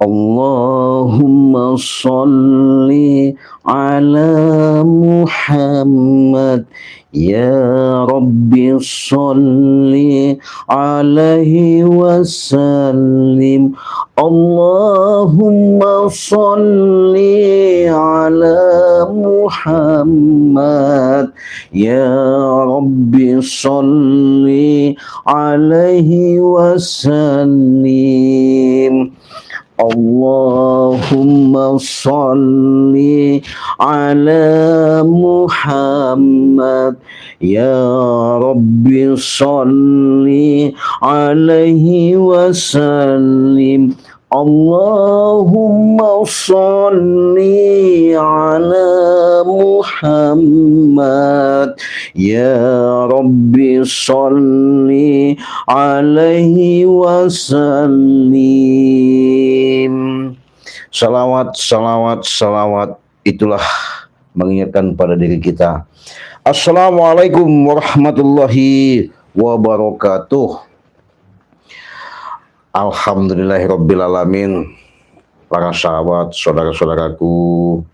Allahumma salli ala Muhammad. Ya Rabbi salli alaihi wasallim. Allahumma salli ala Muhammad. Ya Rabbi salli alaihi wasallim. Allahumma salli ala Muhammad. Ya Rabbi salli alaihi wasallim. Allahumma salli ala Muhammad. Ya Rabbi salli alaihi wasallim. Salawat, salawat, salawat. Itulah mengingatkan pada diri kita. Assalamualaikum warahmatullahi wabarakatuh. Alhamdulillahirrabbilalamin. Para sahabat, saudara-saudaraku,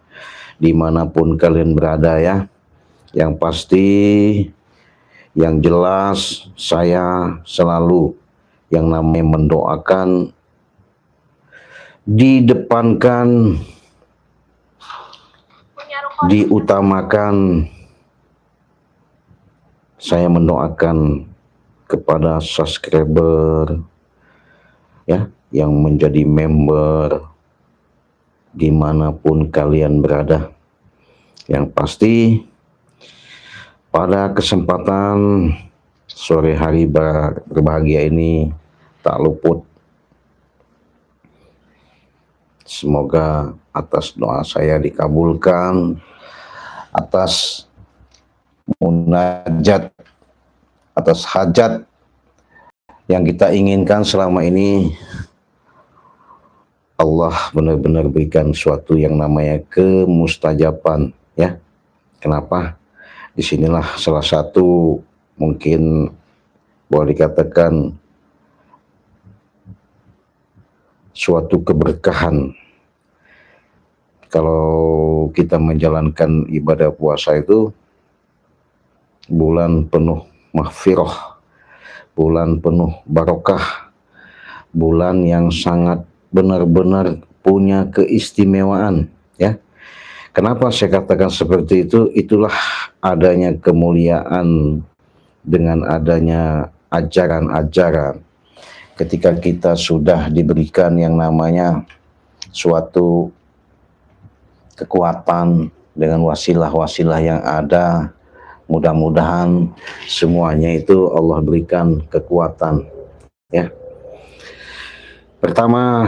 dimanapun kalian berada ya. Yang pasti, yang jelas, saya selalu yang namanya mendoakan, didepankan, diutamakan. Saya mendoakan kepada subscriber ya, yang menjadi member dimanapun kalian berada. Yang pasti pada kesempatan sore hari berbahagia ini tak luput, semoga atas doa saya dikabulkan, atas munajat, atas hajat yang kita inginkan selama ini, Allah benar-benar berikan suatu yang namanya kemustajaban ya. Kenapa? Disinilah salah satu mungkin boleh dikatakan suatu keberkahan. Kalau kita menjalankan ibadah puasa itu bulan penuh maghfirah, bulan penuh barokah, bulan yang sangat benar-benar punya keistimewaan ya. Kenapa saya katakan seperti itu? Itulah adanya kemuliaan dengan adanya ajaran-ajaran. Ketika kita sudah diberikan yang namanya suatu kekuatan dengan wasilah-wasilah yang ada, mudah-mudahan semuanya itu Allah berikan kekuatan ya. Pertama,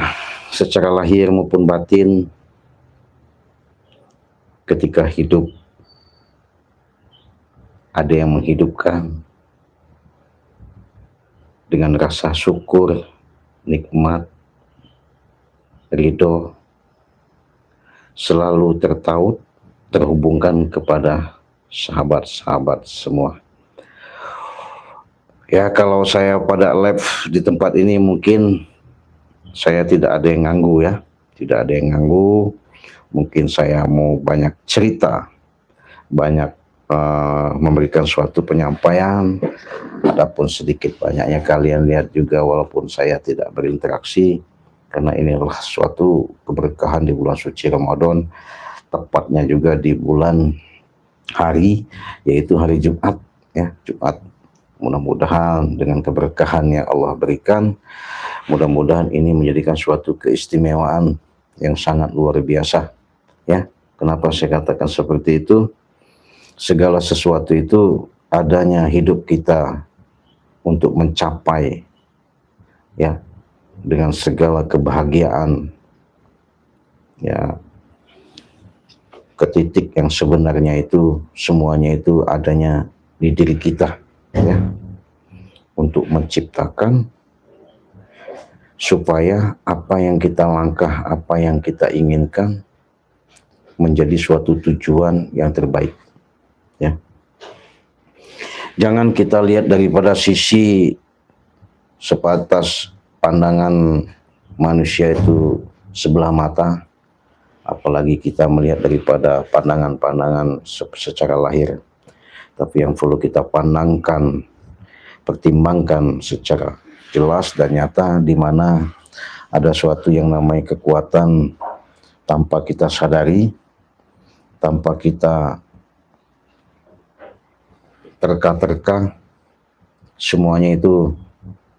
secara lahir maupun batin, ketika hidup ada yang menghidupkan dengan rasa syukur, nikmat, ridho, selalu terhubungkan kepada sahabat-sahabat semua. Ya, kalau saya pada live di tempat ini mungkin saya tidak ada yang ganggu ya, tidak ada yang ganggu. Mungkin saya mau banyak cerita, banyak memberikan suatu penyampaian. Adapun sedikit banyaknya kalian lihat juga walaupun saya tidak berinteraksi, karena ini adalah suatu keberkahan di bulan suci Ramadan, tepatnya juga di bulan hari, yaitu hari Jumat ya, Jumat. Mudah-mudahan dengan keberkahan yang Allah berikan, mudah-mudahan ini menjadikan suatu keistimewaan yang sangat luar biasa ya. Kenapa saya katakan seperti itu? Segala sesuatu itu adanya hidup kita untuk mencapai ya, dengan segala kebahagiaan ya, ke titik yang sebenarnya itu semuanya itu adanya di diri kita ya, untuk menciptakan supaya apa yang kita langkah, apa yang kita inginkan menjadi suatu tujuan yang terbaik ya. Jangan kita lihat daripada sisi sebatas pandangan manusia itu sebelah mata, apalagi kita melihat daripada pandangan-pandangan secara lahir, tapi yang perlu kita pandangkan, pertimbangkan secara jelas dan nyata, di mana ada suatu yang namanya kekuatan tanpa kita sadari, tanpa kita terka-terka, semuanya itu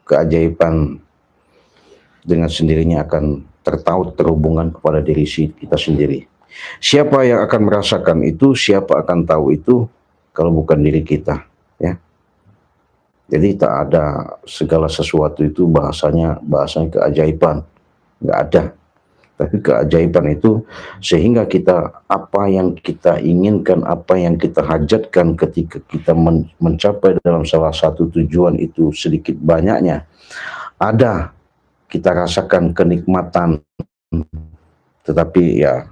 keajaiban dengan sendirinya akan tertaut terhubungan kepada diri kita sendiri. Siapa yang akan merasakan itu, siapa akan tahu itu kalau bukan diri kita, ya. Jadi tak ada segala sesuatu itu bahasanya keajaiban, nggak ada. Tapi keajaiban itu sehingga kita, apa yang kita inginkan, apa yang kita hajatkan ketika kita mencapai dalam salah satu tujuan itu sedikit banyaknya, ada kita rasakan kenikmatan, tetapi ya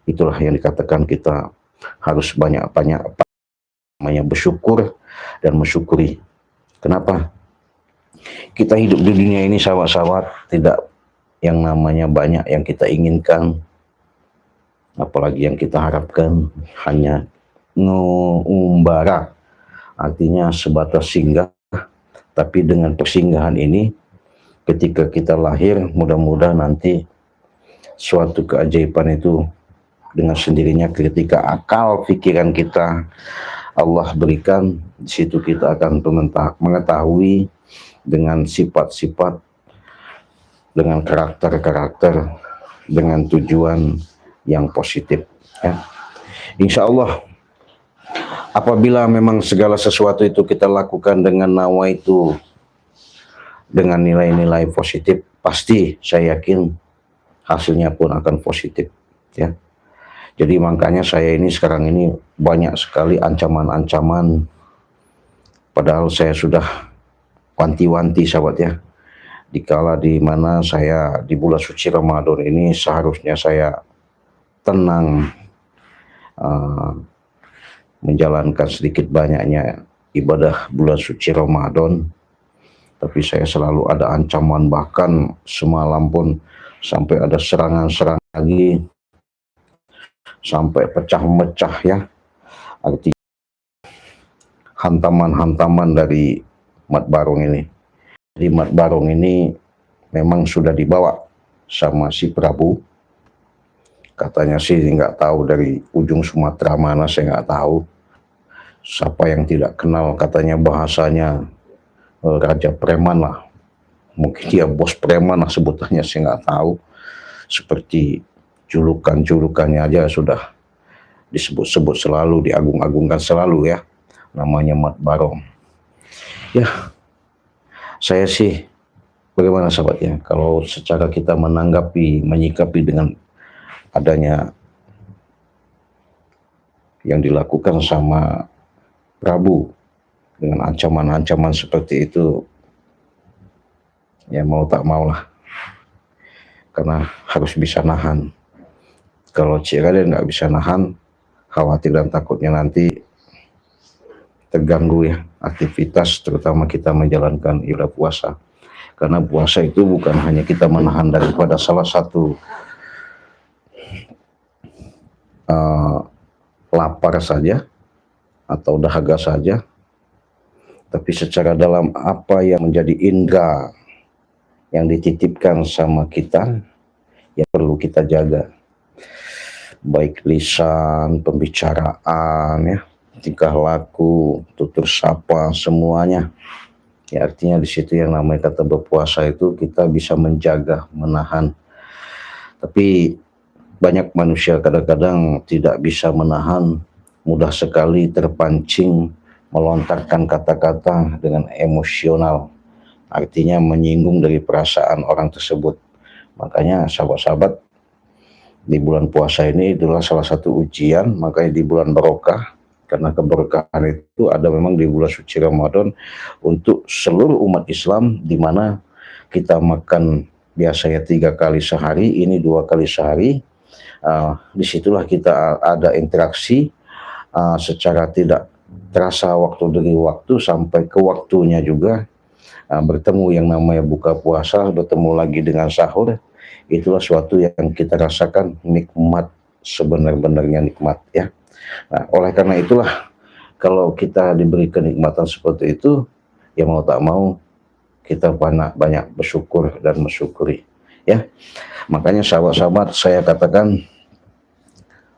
itulah yang dikatakan kita harus banyak-banyak bersyukur dan mensyukuri. Kenapa? Kita hidup di dunia ini, sahabat-sahabat, tidak yang namanya banyak yang kita inginkan, apalagi yang kita harapkan, hanya ngumbara, artinya sebatas singgah. Tapi dengan persinggahan ini, ketika kita lahir, mudah-mudahan nanti suatu keajaiban itu dengan sendirinya ketika akal pikiran kita Allah berikan, di situ kita akan mengetahui dengan sifat-sifat, dengan karakter-karakter, dengan tujuan yang positif, ya. Insya Allah, apabila memang segala sesuatu itu kita lakukan dengan nawaitu, dengan nilai-nilai positif, pasti saya yakin hasilnya pun akan positif, ya. Jadi makanya saya ini sekarang ini banyak sekali ancaman-ancaman, padahal saya sudah wanti-wanti, sahabat, ya. Dikala di mana saya di bulan suci Ramadan ini seharusnya saya tenang, menjalankan sedikit banyaknya ibadah bulan suci Ramadan, tapi saya selalu ada ancaman, bahkan semalam pun sampai ada serangan-serangan lagi, sampai pecah-mecah, ya. Artinya hantaman-hantaman dari Mat Barong ini. Jadi Mat Barong ini memang sudah dibawa sama si Prabu. Katanya sih nggak tahu dari ujung Sumatera mana, saya nggak tahu. Siapa yang tidak kenal, katanya bahasanya Raja Preman lah. Mungkin dia bos preman lah sebutannya, saya nggak tahu. Seperti julukannya aja sudah disebut-sebut selalu, diagung-agungkan selalu, ya, namanya Mat Barong. Ya, saya sih bagaimana, sahabat, ya, kalau secara kita menyikapi dengan adanya yang dilakukan sama Prabu dengan ancaman-ancaman seperti itu, ya mau tak mau lah, karena harus bisa nahan. Kalau Cik Raden nggak bisa nahan, khawatir dan takutnya nanti terganggu, ya, aktivitas, terutama kita menjalankan ibadah puasa. Karena puasa itu bukan hanya kita menahan daripada salah satu lapar saja atau dahaga saja, tapi secara dalam apa yang menjadi indera yang dititipkan sama kita, yang perlu kita jaga. Baik lisan, pembicaraan, ya, tingkah laku, tutur sapa, semuanya. Ya, artinya di situ yang namanya kata berpuasa itu kita bisa menjaga, menahan. Tapi banyak manusia kadang-kadang tidak bisa menahan, mudah sekali terpancing melontarkan kata-kata dengan emosional, artinya menyinggung dari perasaan orang tersebut. Makanya sahabat-sahabat, di bulan puasa ini adalah salah satu ujian, makanya di bulan barokah, karena keberkahan itu ada memang di bulan suci Ramadan untuk seluruh umat Islam, di mana kita makan biasanya 3 kali sehari, ini 2 kali sehari. Disitulah kita ada interaksi secara tidak terasa waktu dari waktu sampai ke waktunya juga, bertemu yang namanya buka puasa, bertemu lagi dengan sahur. itulah suatu yang kita rasakan nikmat, sebenar-benarnya nikmat ya. Nah, oleh karena itulah kalau kita diberi kenikmatan seperti itu, ya mau tak mau kita banyak bersyukur dan mensyukuri ya. Makanya sahabat-sahabat, saya katakan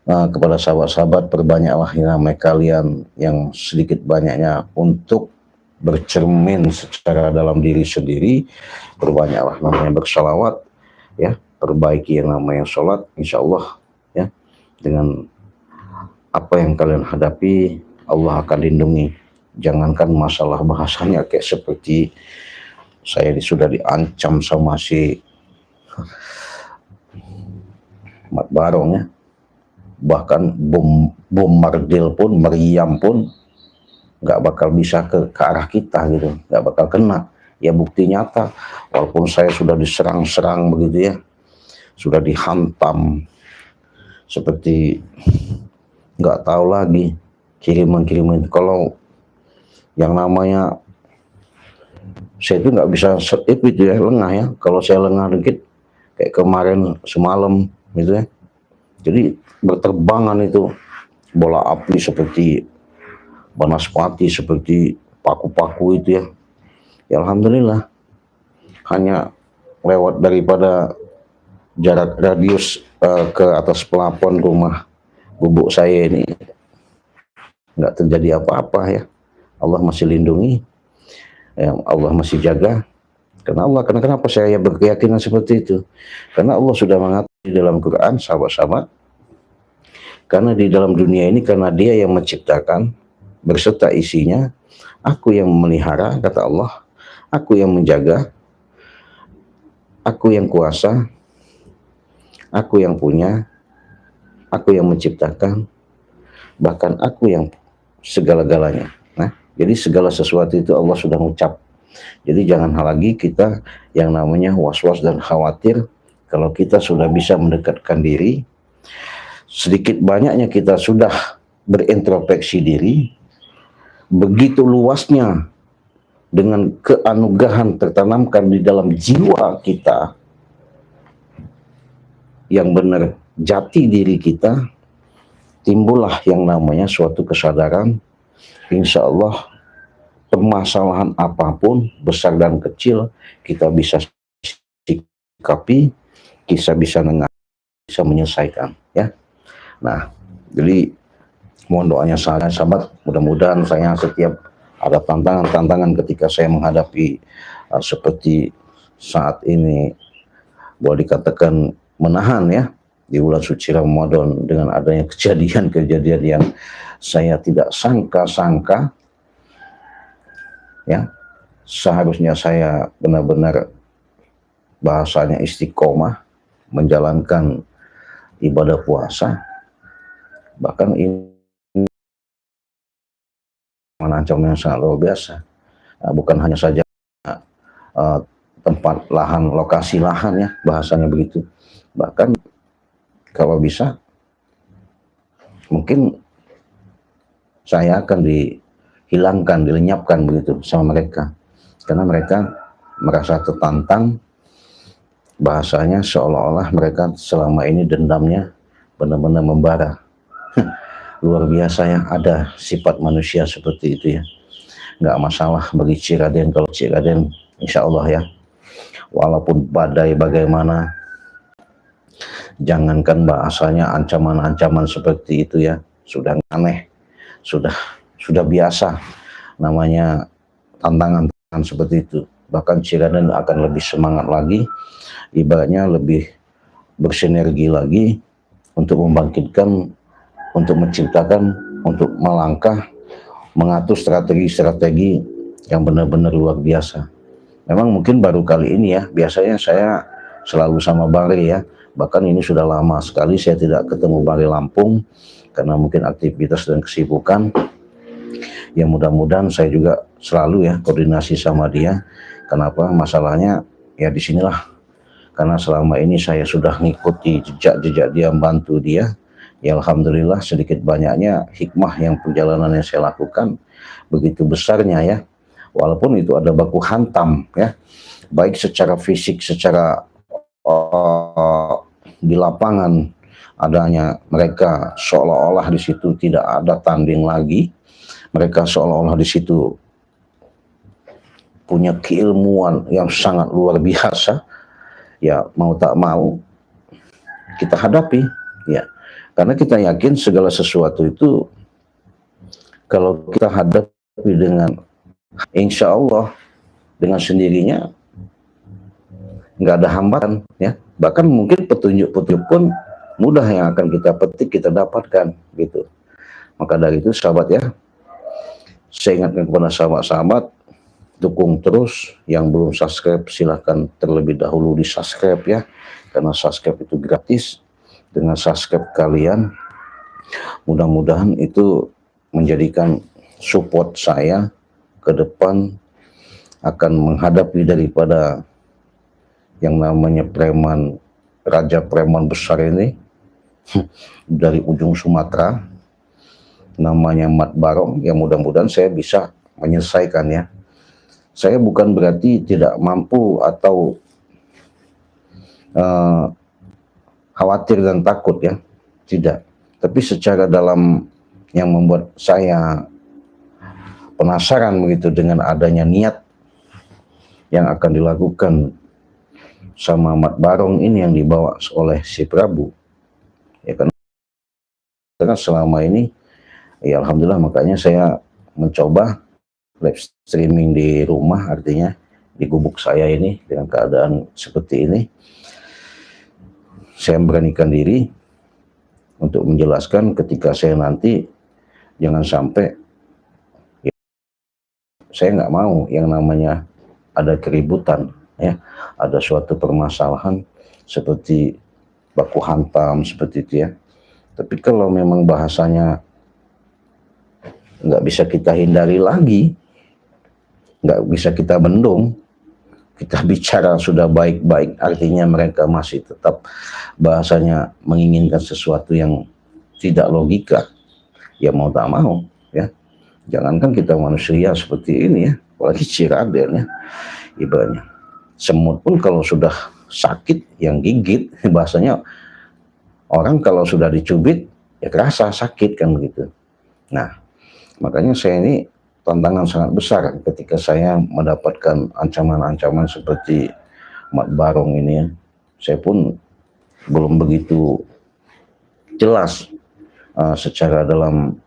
kepada sahabat-sahabat, perbanyaklah yang namanya kalian yang sedikit banyaknya untuk bercermin secara dalam diri sendiri, perbanyaklah namanya bersalawat ya, perbaiki yang namanya sholat, insya Allah ya, dengan apa yang kalian hadapi Allah akan lindungi. Jangankan masalah bahasanya kayak seperti saya sudah diancam sama si Mat Barong ya, bahkan bom Mardil pun, meriam pun nggak bakal bisa ke arah kita gitu, nggak bakal kena. Ya bukti nyata, walaupun saya sudah diserang-serang begitu ya, sudah dihantam seperti nggak tahu lagi kiriman-kiriman. Kalau yang namanya saya itu nggak bisa itu ya, lengah ya. Kalau saya lengah dikit kayak kemarin semalam gitu ya, jadi berterbangan itu bola api seperti banaspati, seperti paku-paku itu ya. Ya alhamdulillah, hanya lewat daripada jarak radius ke atas pelapon rumah gubuk saya ini nggak terjadi apa-apa ya. Allah masih lindungi ya, Allah masih jaga. Karena kenapa saya berkeyakinan seperti itu? Karena Allah sudah mengatakan di dalam Quran, sahabat-sahabat, karena di dalam dunia ini, karena Dia yang menciptakan berserta isinya, aku yang memelihara, kata Allah, aku yang menjaga, aku yang kuasa, aku yang punya, aku yang menciptakan, bahkan aku yang segala-galanya. Nah, jadi segala sesuatu itu Allah sudah mengucap. Jadi jangan lagi kita yang namanya was-was dan khawatir. Kalau kita sudah bisa mendekatkan diri, sedikit banyaknya kita sudah berintrospeksi diri, begitu luasnya dengan keanugeraan tertanamkan di dalam jiwa kita yang benar jati diri kita, timbullah yang namanya suatu kesadaran. Insya Allah permasalahan apapun, besar dan kecil, kita bisa sikapi, kita bisa bisa menyelesaikan ya. Nah, jadi mohon doanya saya sahabat, mudah-mudahan saya setiap ada tantangan-tantangan ketika saya menghadapi seperti saat ini, boleh dikatakan menahan ya, di bulan suci Ramadan, dengan adanya kejadian-kejadian yang saya tidak sangka-sangka ya. Seharusnya saya benar-benar bahasanya istiqomah menjalankan ibadah puasa, bahkan ini mengancam yang sangat luar biasa. Bukan hanya saja tempat lahan, lokasi lahan ya, bahasanya begitu, bahkan kalau bisa mungkin saya akan dihilangkan, dilenyapkan begitu sama mereka, karena mereka merasa tertantang, bahasanya seolah-olah mereka selama ini dendamnya benar-benar membara. Luar biasa ya, ada sifat manusia seperti itu ya. Nggak masalah bagi Ciraden kalau Ciraden, insya Allah ya, walaupun badai bagaimana, jangankan bahasanya ancaman-ancaman seperti itu ya, sudah aneh, sudah biasa namanya tantangan seperti itu. Bahkan Ciraden akan lebih semangat lagi, ibaratnya lebih bersinergi lagi untuk membangkitkan, untuk menciptakan, untuk melangkah, mengatur strategi-strategi yang benar-benar luar biasa. Memang mungkin baru kali ini ya, biasanya saya selalu sama Bang Ri ya, bahkan ini sudah lama sekali saya tidak ketemu Bang Ri Lampung, karena mungkin aktivitas dan kesibukan. Ya mudah-mudahan saya juga selalu ya koordinasi sama dia. Kenapa? Masalahnya ya disinilah, karena selama ini saya sudah ngikuti jejak-jejak dia, membantu dia. Ya alhamdulillah sedikit banyaknya hikmah yang perjalanan yang saya lakukan begitu besarnya ya. Walaupun itu ada baku hantam ya, baik secara fisik, secara di lapangan adanya mereka seolah-olah di situ tidak ada tanding lagi, mereka seolah-olah di situ punya keilmuan yang sangat luar biasa, ya mau tak mau kita hadapi, ya, karena kita yakin segala sesuatu itu kalau kita hadapi dengan insya Allah dengan sendirinya nggak ada hambatan, ya, bahkan mungkin petunjuk-petunjuk pun mudah yang akan kita petik, kita dapatkan gitu. Maka dari itu sahabat ya, saya ingatkan kepada sahabat-sahabat, dukung terus. Yang belum subscribe silahkan terlebih dahulu di subscribe ya, karena subscribe itu gratis. Dengan subscribe kalian mudah-mudahan itu menjadikan support saya ke depan akan menghadapi daripada yang namanya preman, raja preman besar ini dari ujung Sumatera, namanya Mat Barong, yang mudah-mudahan saya bisa menyelesaikan ya. Saya bukan berarti tidak mampu atau khawatir dan takut ya, tidak. Tapi secara dalam yang membuat saya penasaran begitu dengan adanya niat yang akan dilakukan sama Mat Barong ini yang dibawa oleh si Prabu. Ya karena selama ini ya alhamdulillah, makanya saya mencoba live streaming di rumah, artinya di gubuk saya ini dengan keadaan seperti ini. Saya beranikan diri untuk menjelaskan ketika saya nanti jangan sampai ya, saya nggak mau yang namanya ada keributan ya, ada suatu permasalahan seperti baku hantam seperti itu ya. Tapi kalau memang bahasanya nggak bisa kita hindari lagi, nggak bisa kita bendung, kita bicara sudah baik-baik, artinya mereka masih tetap bahasanya menginginkan sesuatu yang tidak logika, ya mau tak mau ya. Jangankan kita manusia seperti ini ya, apalagi Ciraden ya, ibaratnya semut pun kalau sudah sakit yang gigit, bahasanya orang kalau sudah dicubit ya kerasa sakit kan begitu. Nah makanya saya ini tantangan sangat besar ketika saya mendapatkan ancaman-ancaman seperti Mat Barong ini ya. Saya pun belum begitu jelas secara dalam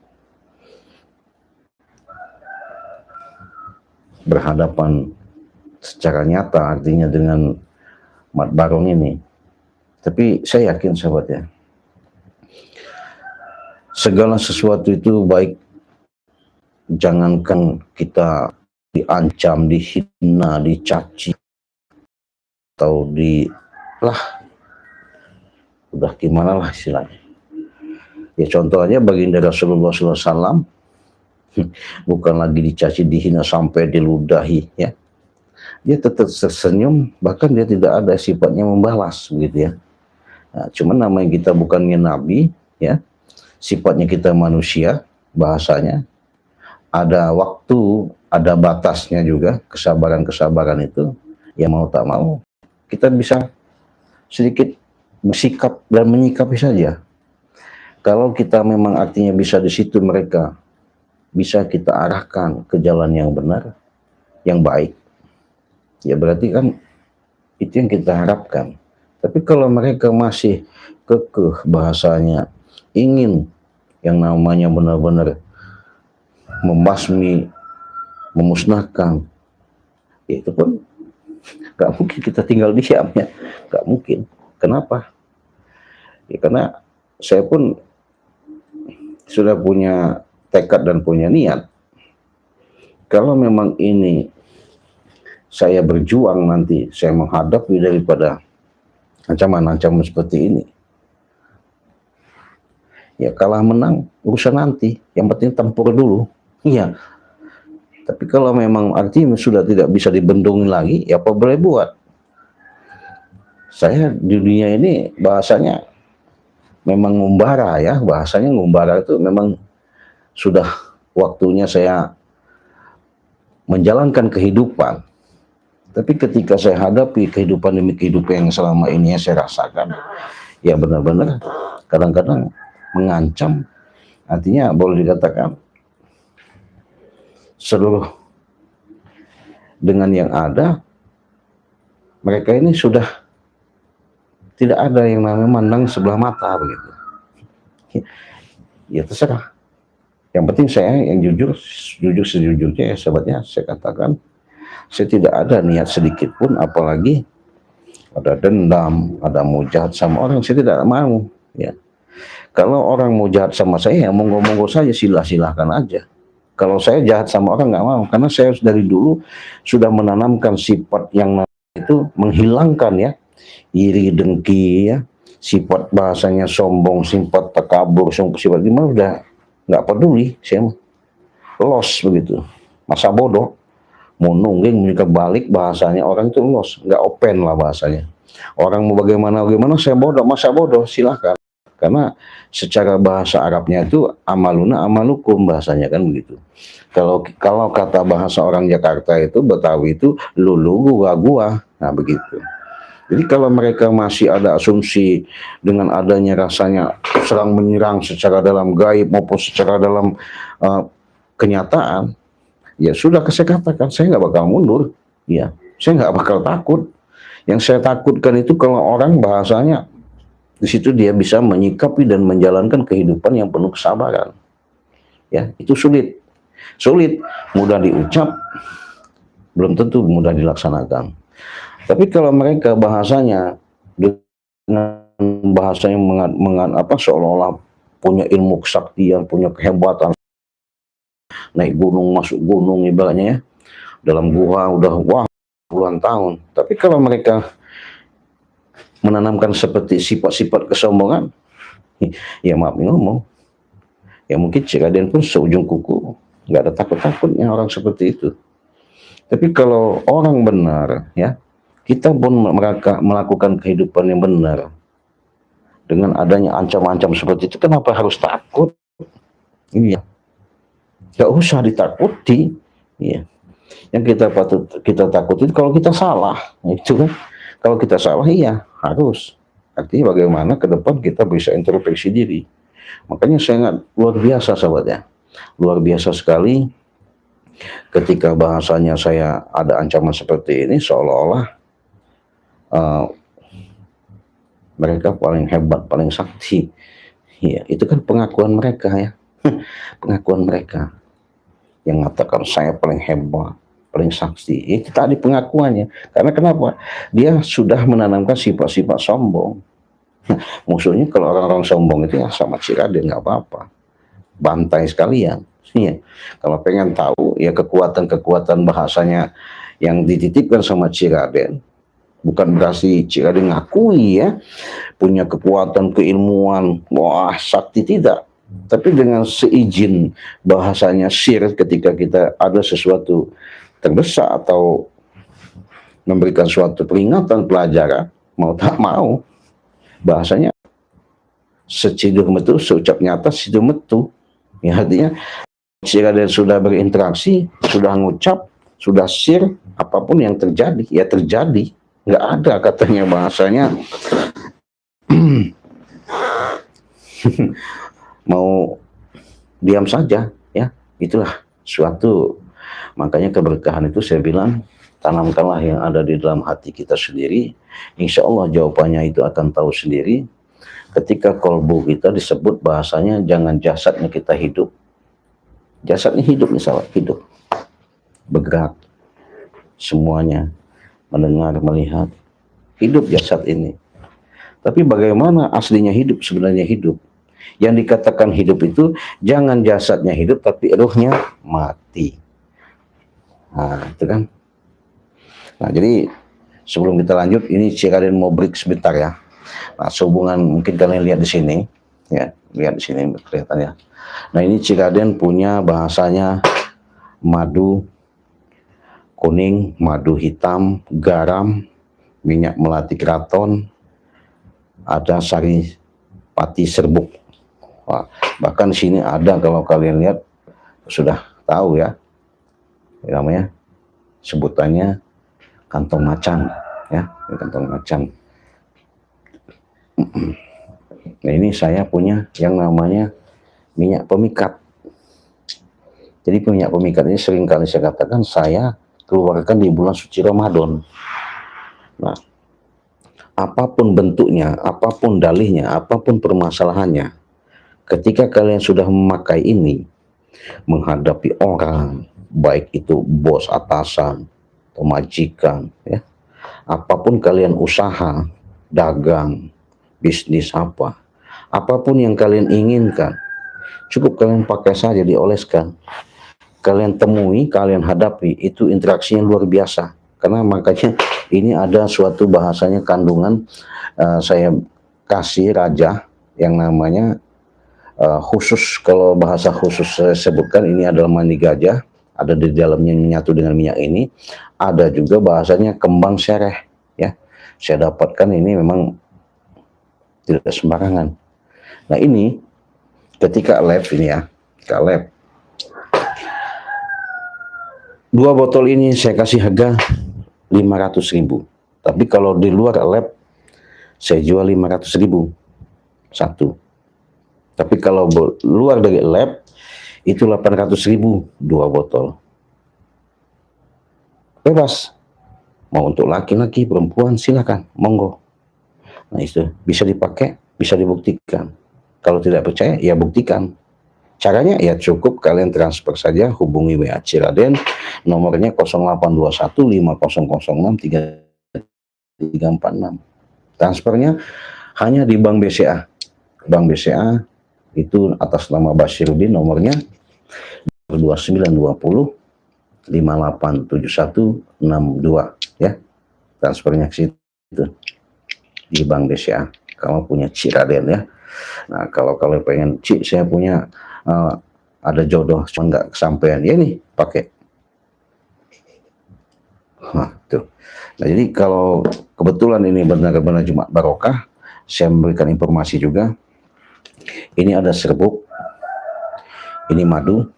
berhadapan secara nyata, artinya dengan Mat Barong ini. Tapi saya yakin sahabat ya, segala sesuatu itu baik, jangankan kita diancam, dihina, dicaci, atau udah gimana lah istilahnya. Ya contohnya baginda Rasulullah SAW bukan lagi dicaci, dihina sampai diludahi ya. Dia tetap tersenyum, bahkan dia tidak ada sifatnya membalas begitu ya. Nah, cuman namanya kita bukannya nabi ya, sifatnya kita manusia, bahasanya ada waktu, ada batasnya juga, kesabaran itu, ya mau tak mau kita bisa sedikit bersikap dan menyikapi saja. Kalau kita memang artinya bisa di situ mereka bisa kita arahkan ke jalan yang benar, yang baik, ya berarti kan itu yang kita harapkan. Tapi kalau mereka masih kekeh bahasanya, ingin yang namanya benar-benar membasmi, memusnahkan, ya itu pun gak mungkin kita tinggal diam ya, gak mungkin. Kenapa? Ya karena saya pun sudah punya tekad dan punya niat. Kalau memang ini saya berjuang nanti, saya menghadapi daripada ancaman-ancaman seperti ini, ya kalah menang urusan nanti, yang penting tempur dulu. Iya. Tapi kalau memang artinya sudah tidak bisa dibendung lagi, ya apa boleh buat. Saya di dunia ini bahasanya memang ngumbara ya, bahasanya ngumbara itu memang sudah waktunya saya menjalankan kehidupan. Tapi ketika saya hadapi kehidupan demi kehidupan yang selama ini saya rasakan, ya benar-benar kadang-kadang mengancam. Artinya boleh dikatakan seluruh dengan yang ada, mereka ini sudah tidak ada yang namanya mandang sebelah mata begitu. Ya terserah. Yang penting saya yang jujur sejujurnya ya sahabatnya, saya katakan saya tidak ada niat sedikit pun, apalagi ada dendam, ada mau jahat sama orang, saya tidak mau. Ya, kalau orang mau jahat sama saya, ya monggo-monggo saja, silahkan aja. Kalau saya jahat sama orang nggak mau, karena saya dari dulu sudah menanamkan sifat yang itu menghilangkan ya, iri dengki ya, sifat bahasanya sombong, sifat takabur, sifat gimana udah nggak peduli, saya los begitu, masa bodoh. Mau nungging mereka balik, bahasanya orang itu los, nggak open lah bahasanya. Orang mau bagaimana saya bodoh, masa bodoh, silahkan. Karena secara bahasa Arabnya itu amaluna amalukum bahasanya kan begitu. Kalau kata bahasa orang Jakarta itu Betawi itu lulu gua, nah begitu. Jadi kalau mereka masih ada asumsi dengan adanya rasanya serang menyerang secara dalam gaib maupun secara dalam kenyataan, ya sudah, saya katakan saya nggak bakal mundur, ya saya nggak bakal takut. Yang saya takutkan itu kalau orang bahasanya di situ dia bisa menyikapi dan menjalankan kehidupan yang penuh kesabaran, ya itu sulit, mudah diucap, belum tentu mudah dilaksanakan. Tapi kalau mereka bahasanya dengan bahasa yang seolah-olah punya ilmu kesaktian, punya kehebatan, naik gunung, masuk gunung ibaratnya ya, dalam gua udah puluhan tahun. Tapi kalau mereka menanamkan seperti sifat-sifat kesombongan, ya maaf ngomong, ya mungkin Ciraden pun seujung kuku, nggak ada takut-takutnya orang seperti itu. Tapi kalau orang benar ya, kita pun melakukan kehidupan yang benar dengan adanya ancam-ancam seperti itu, kenapa harus takut? Iya, nggak usah ditakuti. Iya. Yang kita takutin kalau kita salah, itu kan. Kalau kita salah, iya harus. Artinya bagaimana ke depan kita bisa introspeksi diri. Makanya sangat luar biasa sahabat ya, luar biasa sekali ketika bahasanya saya ada ancaman seperti ini, seolah-olah mereka paling hebat, paling sakti. Ya, itu kan pengakuan mereka ya, pengakuan mereka yang mengatakan saya paling hebat, paling sakti. Itu tadi pengakuannya. Karena kenapa? Dia sudah menanamkan sifat-sifat sombong. Musuhnya kalau orang-orang sombong itu ya sama Ciraden nggak apa-apa, bantai sekalian. Ya. Kalau pengen tahu ya kekuatan-kekuatan bahasanya yang dititipkan sama Ciraden, bukan berarti Ciraden ngakui ya punya kekuatan keilmuan, wah sakti, tidak. Tapi dengan seizin bahasanya sir, ketika kita ada sesuatu terdesak atau memberikan suatu peringatan, pelajaran, mau tak mau bahasanya seciduk metu, seucap nyata sidu metu. Ya, artinya Ciraden sudah berinteraksi, sudah ngucap, sudah share, apapun yang terjadi, ya terjadi. Nggak ada katanya bahasanya mau diam saja, ya itulah suatu. Makanya keberkahan itu saya bilang, tanamkanlah yang ada di dalam hati kita sendiri, insya Allah jawabannya itu akan tahu sendiri. Ketika kolbu kita disebut bahasanya, jangan jasadnya kita hidup, jasadnya hidup misalnya, hidup, bergerak, semuanya, mendengar, melihat, hidup jasad ini. Tapi bagaimana aslinya hidup, sebenarnya hidup? Yang dikatakan hidup itu jangan jasadnya hidup, tapi ruhnya mati. Nah, itu kan. Nah, jadi sebelum kita lanjut, ini Ciraden mau break sebentar ya. Nah, sehubungan mungkin kalian lihat di sini, ya, lihat di sini kelihatan ya. Nah, ini Ciraden punya bahasanya madu kuning, madu hitam, garam, minyak melati keraton, ada sari pati serbuk. Wah, bahkan di sini ada, kalau kalian lihat sudah tahu ya, namanya sebutannya kantong macan ya, kantong macan. Nah ini saya punya yang namanya minyak pemikat. Jadi minyak pemikat ini sering kali saya katakan saya keluarkan di bulan suci Ramadan. Nah, apapun bentuknya, apapun dalihnya, apapun permasalahannya, ketika kalian sudah memakai ini, menghadapi orang, baik itu bos atasan, atau majikan, ya, apapun kalian usaha, dagang, bisnis apa, apapun yang kalian inginkan, cukup kalian pakai saja, dioleskan. Kalian temui, kalian hadapi, itu interaksinya luar biasa. Karena makanya ini ada suatu bahasanya kandungan, saya kasih raja yang namanya khusus, kalau bahasa khusus saya sebutkan ini adalah mani gajah, ada di dalamnya menyatu dengan minyak ini. Ada juga bahasanya kembang sereh, ya. Saya dapatkan ini memang tidak sembarangan. Nah ini ketika lab ini ya, ke lab. 2 botol ini saya kasih harga 500.000. Tapi kalau di luar lab saya jual 500.000 satu. Tapi kalau luar dari lab itu 800.000 2 botol. Bebas. Mau untuk laki-laki, perempuan silakan, monggo. Nah itu bisa dipakai, bisa dibuktikan. Kalau tidak percaya ya buktikan. Caranya ya cukup kalian transfer saja, hubungi WA Ciraden, nomornya 082150063346. Transfernya hanya di Bank BCA. Bank BCA itu atas nama Basyirudin, nomornya 2920 587162 ya. Transfernya ke situ di Bank BCA. Kamu punya Ciraden ya. Nah, kalau kalian pengen, Cik saya punya ada jodoh cuma nggak kesampaian, ya nih pakai. Nah, tuh. Nah, jadi kalau kebetulan ini benar-benar Jumat Barokah, saya memberikan informasi juga. Ini ada serbuk, ini madu.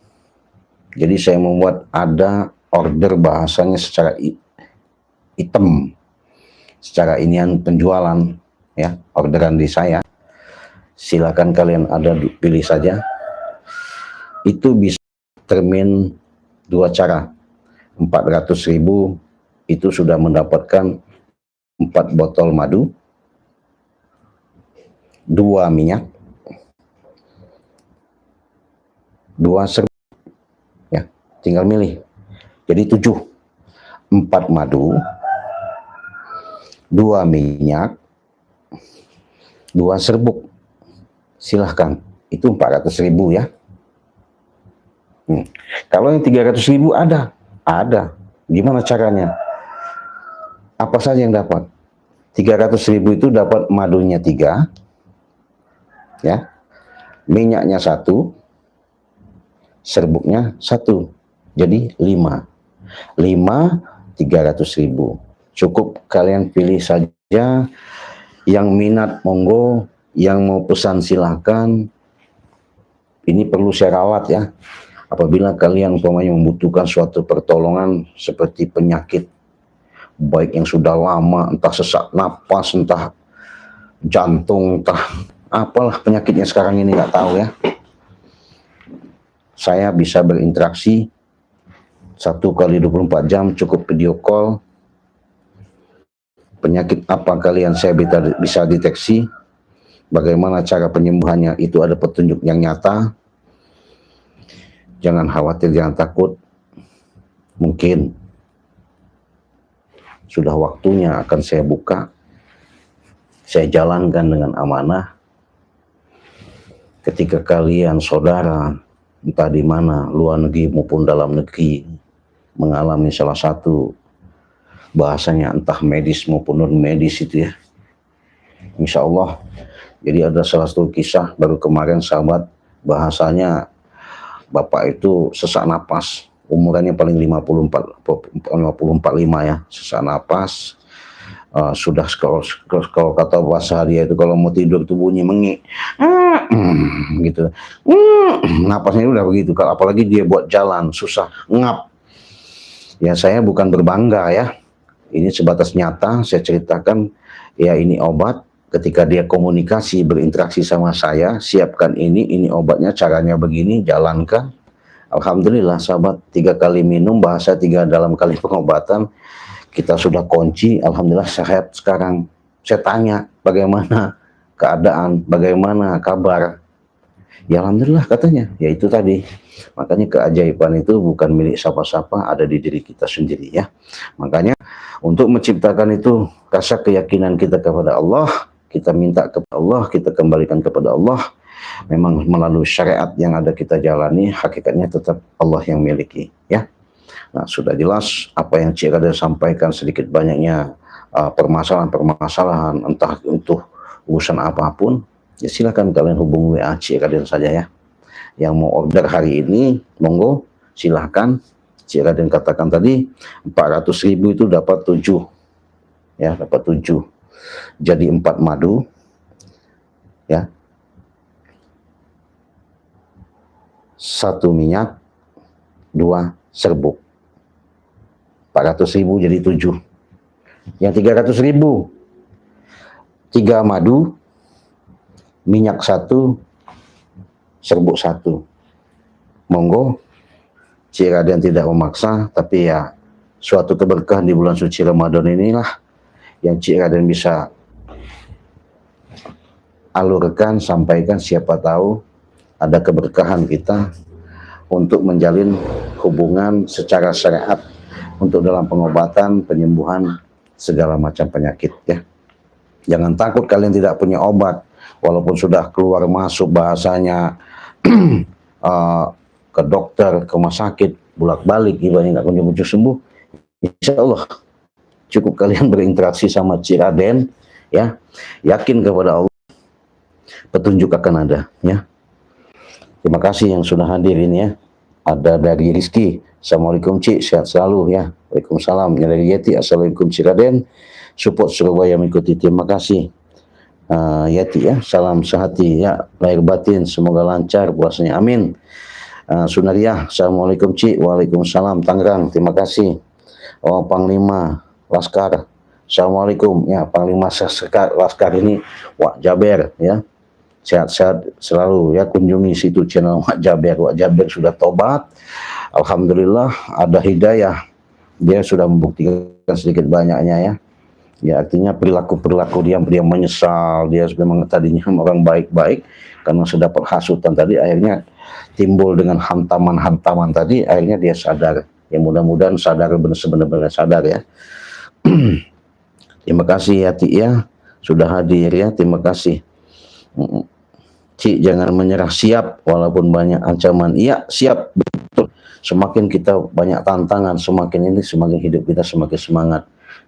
Jadi saya membuat ada order bahasanya secara hitam, secara inian penjualan ya, orderan di saya. Silakan kalian ada pilih saja. Itu bisa termin 2 cara. 400.000 itu sudah mendapatkan 4 botol madu, 2 minyak, 2 serbuk ya, tinggal milih. Jadi 7, 4 madu, 2 minyak, 2 serbuk. Silahkan, itu 400.000 ya. Kalau yang 300.000 ada. Gimana caranya? Apa saja yang dapat? 300.000 itu dapat madunya 3, ya, minyaknya 1, serbuknya 1, jadi 5. 300.000. Cukup kalian pilih saja, yang minat monggo, yang mau pesan silahkan. Ini perlu saya rawat ya. Apabila kalian umpamanya membutuhkan suatu pertolongan seperti penyakit, baik yang sudah lama, entah sesak napas, entah jantung, entah apalah penyakitnya sekarang ini nggak tahu ya. Saya bisa berinteraksi 1x24 jam, cukup video call. Penyakit apa kalian saya bisa deteksi, bagaimana cara penyembuhannya, itu ada petunjuk yang nyata. Jangan khawatir, jangan takut. Mungkin sudah waktunya akan saya buka, saya jalankan dengan amanah. Ketika kalian saudara, entah di mana, luar negeri maupun dalam negeri, mengalami salah satu bahasanya entah medis maupun non medis itu ya, insya Allah. Jadi ada salah satu kisah baru kemarin sahabat, bahasanya bapak itu sesak napas, umurannya paling 54-55 ya, sesak napas. Sudah kalau kata bahasa dia itu kalau mau tidur itu bunyi mengik, gitu, napasnya udah begitu. Kalau apalagi dia buat jalan susah ngap. Ya saya bukan berbangga ya, Ini sebatas nyata, saya ceritakan, ya ini obat. Ketika dia komunikasi, berinteraksi sama saya, siapkan ini obatnya, caranya begini, jalankan. Alhamdulillah sahabat, 3 kali minum, bahasa 3 dalam kali pengobatan, kita sudah kunci, alhamdulillah sehat sekarang. Saya tanya, bagaimana keadaan, bagaimana kabar? Ya alhamdulillah katanya, ya itu tadi. Makanya keajaiban itu bukan milik siapa-siapa, ada di diri kita sendiri ya. Makanya untuk menciptakan itu rasa keyakinan kita kepada Allah, kita minta kepada Allah, kita kembalikan kepada Allah. Memang melalui syariat yang ada kita jalani, hakikatnya tetap Allah yang miliki ya. Nah, sudah jelas apa yang Cik Raden sampaikan, sedikit banyaknya permasalahan-permasalahan entah untuk urusan apapun, ya silakan kalian hubungi WA Cik Raden saja ya. Yang mau order hari ini, monggo silahkan. Cik Raden katakan tadi 400.000 itu dapat 7 ya, dapat 7 jadi 4 madu ya, 1 minyak, 2 serbuk, 400.000 jadi 7. Yang 300.000 3 madu, minyak 1, serbuk 1. Monggo, Cik Raden tidak memaksa, tapi ya suatu keberkahan di bulan suci Ramadan inilah yang Cik Raden bisa alurkan, sampaikan, siapa tahu ada keberkahan kita untuk menjalin hubungan secara syariat untuk dalam pengobatan, penyembuhan segala macam penyakit ya. Jangan takut kalian tidak punya obat, walaupun sudah keluar masuk bahasanya ke dokter, ke rumah sakit, bolak-balik, ibaratnya nggak kunjung-kunjung sembuh. Insya Allah cukup kalian berinteraksi sama Cik Raden ya, yakin kepada Allah, petunjuk akan ada ya. Terima kasih yang sudah hadir ini ya. Ada dari Rizky, Assalamualaikum Cik, sehat selalu ya. Waalaikumsalam. Dari Yeti, Assalamualaikum Cik Raden, support Surabaya mengikuti, terima kasih. Yati ya, salam sehati ya, lahir batin semoga lancar puasanya, amin. Sunaria, Assalamualaikum Cik, Waalaikumsalam. Tangerang, terima kasih. Oh, Panglima Laskar, Assalamualaikum ya, Panglima Laskar ini Wak Jaber ya, sehat-sehat selalu ya, kunjungi situ channel Wak Jaber. Wak Jaber sudah tobat, alhamdulillah ada hidayah, dia sudah membuktikan sedikit banyaknya ya. Ya artinya perilaku-perilaku dia menyesal, dia memang tadinya orang baik-baik, karena sudah perhasutan tadi akhirnya timbul dengan hantaman-hantaman tadi, akhirnya dia sadar. Ya mudah-mudahan sadar, benar-benar sadar ya. Terima kasih ya Ti ya, sudah hadir ya, terima kasih. Cik jangan menyerah, siap walaupun banyak ancaman. Iya siap, betul. Semakin kita banyak tantangan, semakin hidup kita semakin semangat.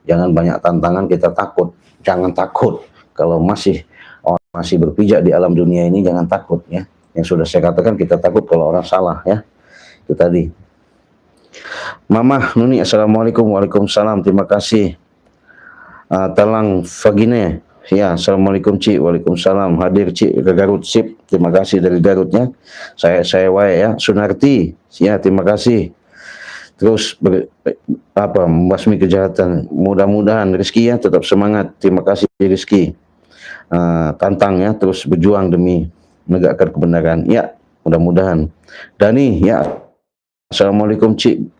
Jangan banyak tantangan kita takut, jangan takut. Kalau masih berpijak di alam dunia ini, jangan takut ya. Yang sudah saya katakan, kita takut kalau orang salah ya. Itu tadi. Mama Nuni, Assalamualaikum. Waalaikumsalam, terima kasih. Talang Fagine ya, Assalamualaikum Cik, Waalaikumsalam. Hadir Cik ke Garut, sip, terima kasih dari Garutnya. Saya wae ya. Sunarti ya, terima kasih. Terus membasmi kejahatan, mudah-mudahan Rizky ya tetap semangat, terima kasih Rizky. Tantang ya, terus berjuang demi menegakkan kebenaran ya, mudah-mudahan. Dani ya, Assalamualaikum Cik,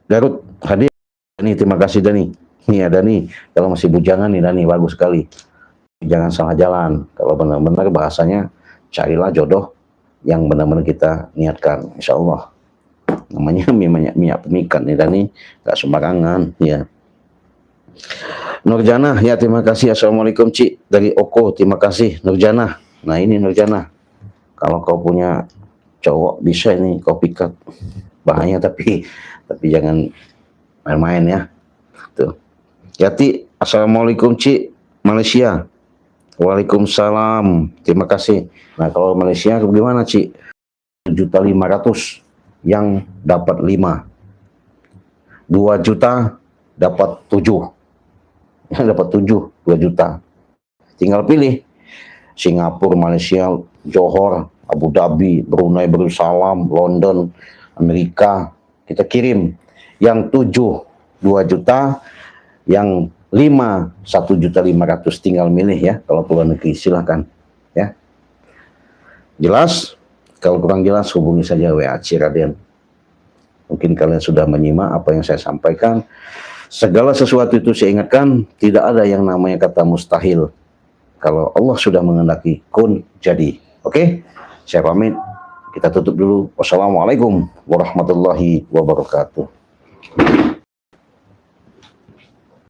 Garut hadir. Dani, terima kasih Dani. Iya Dani, kalau masih bujangan nih Dani, bagus sekali. Jangan salah jalan, kalau benar-benar bahasanya carilah jodoh yang benar-benar kita niatkan, insya Allah. Namanya minyak pemikat nih Dani, gak sembarangan ya. Nurjana ya, terima kasih. Assalamualaikum Cik, dari Oko, terima kasih Nurjana. Nah ini Nurjana, kalau kau punya cowok bisa ini kau pikat, bahaya tapi jangan main-main ya. Tuh. Yati, Assalamualaikum Cik, Malaysia. Waalaikumsalam, terima kasih. Nah kalau Malaysia bagaimana Cik? 7.500.000 yang dapat 5, 2 juta dapat 7, yang dapat 7, 2 juta. Tinggal pilih Singapura, Malaysia, Johor, Abu Dhabi, Brunei Darussalam, London, Amerika. Kita kirim yang 7 2 juta, yang 5 1.500.000, tinggal milih ya. Kalau keluar negeri silahkan ya. Jelas? Kalau kurang jelas hubungi saja WA Ciraden. Mungkin kalian sudah menyimak apa yang saya sampaikan. Segala sesuatu itu saya ingatkan, tidak ada yang namanya kata mustahil. Kalau Allah sudah menghendaki, kun jadi. Oke? Saya pamit. Kita tutup dulu. Wassalamualaikum warahmatullahi wabarakatuh.